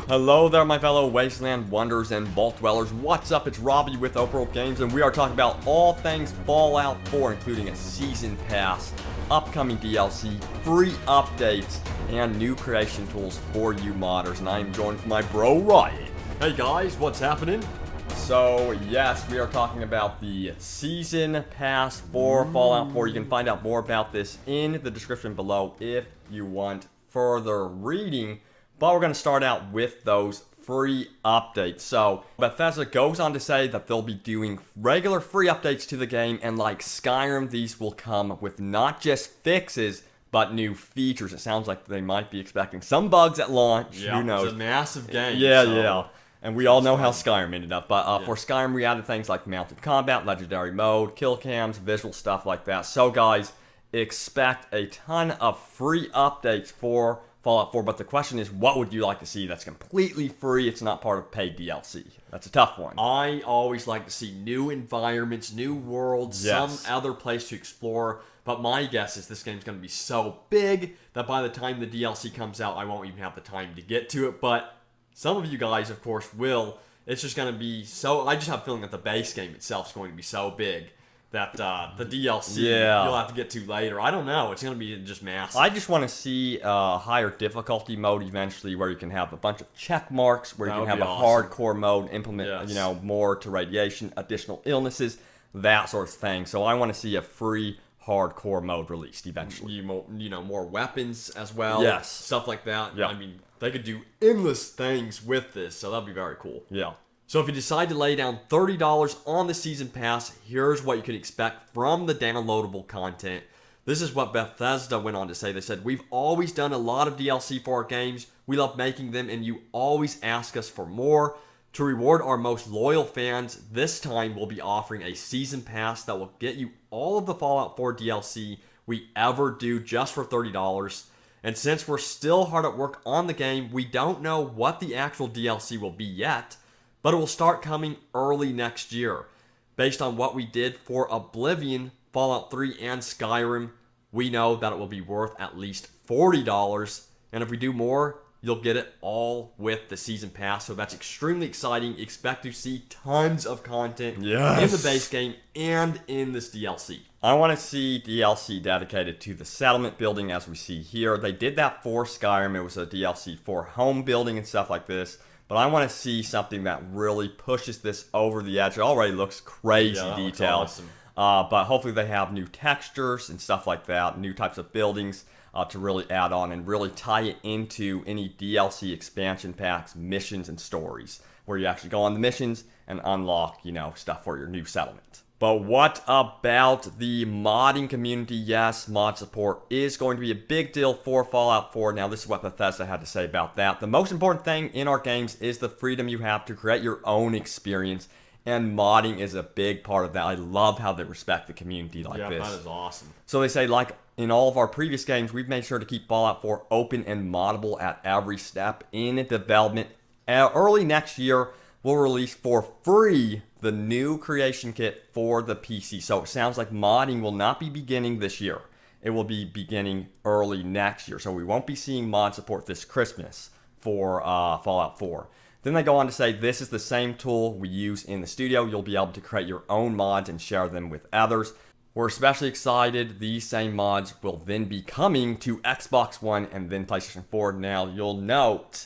Hello there, my fellow Wasteland Wonders and Vault Dwellers. What's up? It's Robbie with Open World Games, and we are talking about all things Fallout 4, including a Season Pass, upcoming DLC, free updates, and new creation tools for you modders. And I am joined with my bro, Ryan. Hey guys, what's happening? So, yes, we are talking about the Season Pass for Fallout 4. You can find out more about this in the description below if you want further reading. But we're going to start out with those free updates. So, Bethesda goes on to say that they'll be doing regular free updates to the game, and like Skyrim, these will come with not just fixes, but new features. It sounds like they might be expecting some bugs at launch. Yeah, who knows? It's a massive game. Yeah. And we all know how Skyrim ended up. But for Skyrim, we added things like mounted combat, legendary mode, kill cams, visual stuff like that. So, guys, expect a ton of free updates for Fallout 4, but the question is, what would you like to see that's completely free? It's not part of paid DLC. That's a tough one. I always like to see new environments, new worlds, some other place to explore. But my guess is this game's going to be so big that by the time the DLC comes out, I won't even have the time to get to it. But some of you guys, of course, will. It's just going to be so... I just have a feeling that the base game itself is going to be so big that the DLC you'll have to get to later. I don't know. It's going to be just massive. I just want to see a higher difficulty mode eventually, where you can have a bunch of check marks, where you can have a hardcore mode, implement more to radiation, additional illnesses, that sort of thing. So I want to see a free hardcore mode released eventually. More weapons as well. Yes. Stuff like that. Yeah. I mean, they could do endless things with this, so that'd be very cool. Yeah. So if you decide to lay down $30 on the Season Pass, here's what you can expect from the downloadable content. This is what Bethesda went on to say. They said, "We've always done a lot of DLC for our games. We love making them, and you always ask us for more. To reward our most loyal fans, this time we'll be offering a Season Pass that will get you all of the Fallout 4 DLC we ever do just for $30. And since we're still hard at work on the game, we don't know what the actual DLC will be yet, but it will start coming early next year. Based on what we did for Oblivion, Fallout 3, and Skyrim, we know that it will be worth at least $40. And if we do more, you'll get it all with the Season Pass. So that's extremely exciting. Expect to see tons of content in the base game and in this DLC. I want to see DLC dedicated to the settlement building, as we see here. They did that for Skyrim. It was a DLC for home building and stuff like this. But I want to see something that really pushes this over the edge. It already looks crazy detailed. Awesome. But hopefully they have new textures and stuff like that, new types of buildings to really add on and really tie it into any DLC expansion packs, missions, and stories, where you actually go on the missions and unlock, stuff for your new settlement. But what about the modding community? Yes, mod support is going to be a big deal for Fallout 4. Now, this is what Bethesda had to say about that. The most important thing in our games is the freedom you have to create your own experience, and modding is a big part of that. I love how they respect the community like this. Yeah, that is awesome. So they say, like in all of our previous games, we've made sure to keep Fallout 4 open and moddable at every step in development. Early next year, we'll release for free the new creation kit for the PC. So it sounds like modding will not be beginning this year. It will be beginning early next year. So we won't be seeing mod support this Christmas for Fallout 4. Then they go on to say, this is the same tool we use in the studio. You'll be able to create your own mods and share them with others. We're especially excited these same mods will then be coming to Xbox One and then PlayStation 4. Now, you'll note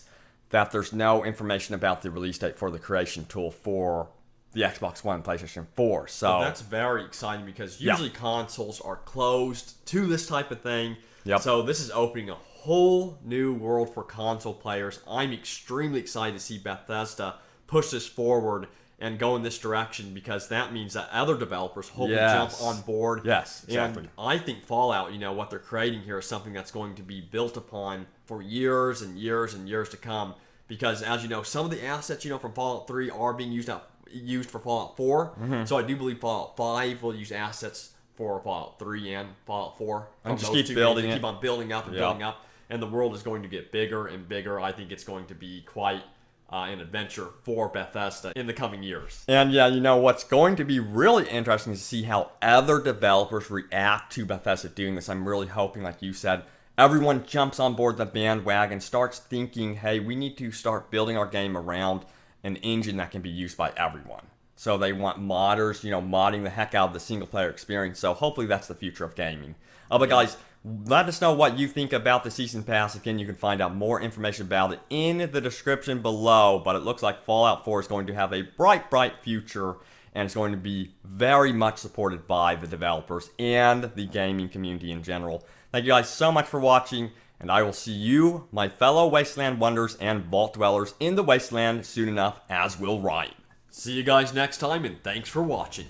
that there's no information about the release date for the creation tool for the Xbox One and PlayStation 4. So that's very exciting because usually consoles are closed to this type of thing. So this is opening a whole new world for console players. I'm extremely excited to see Bethesda push this forward and go in this direction, because that means that other developers hopefully jump on board. Yes, exactly. And I think Fallout, what they're creating here is something that's going to be built upon for years and years and years to come. Because as you know, some of the assets from Fallout 3 are being used for Fallout 4. So I do believe Fallout 5 will use assets for Fallout 3 and Fallout 4. And just keep building it. Keep on building up and building up. And the world is going to get bigger and bigger. I think it's going to be quite an adventure for Bethesda in the coming years. And what's going to be really interesting is to see how other developers react to Bethesda doing this. I'm really hoping, like you said, everyone jumps on board the bandwagon, starts thinking, hey, we need to start building our game around an engine that can be used by everyone. So they want modders, modding the heck out of the single player experience. So hopefully that's the future of gaming. But guys, let us know what you think about the Season Pass. Again, you can find out more information about it in the description below. But it looks like Fallout 4 is going to have a bright, bright future. And it's going to be very much supported by the developers and the gaming community in general. Thank you guys so much for watching. And I will see you, my fellow Wasteland Wonders and Vault Dwellers, in the Wasteland soon enough, as will Ryan. See you guys next time, and thanks for watching.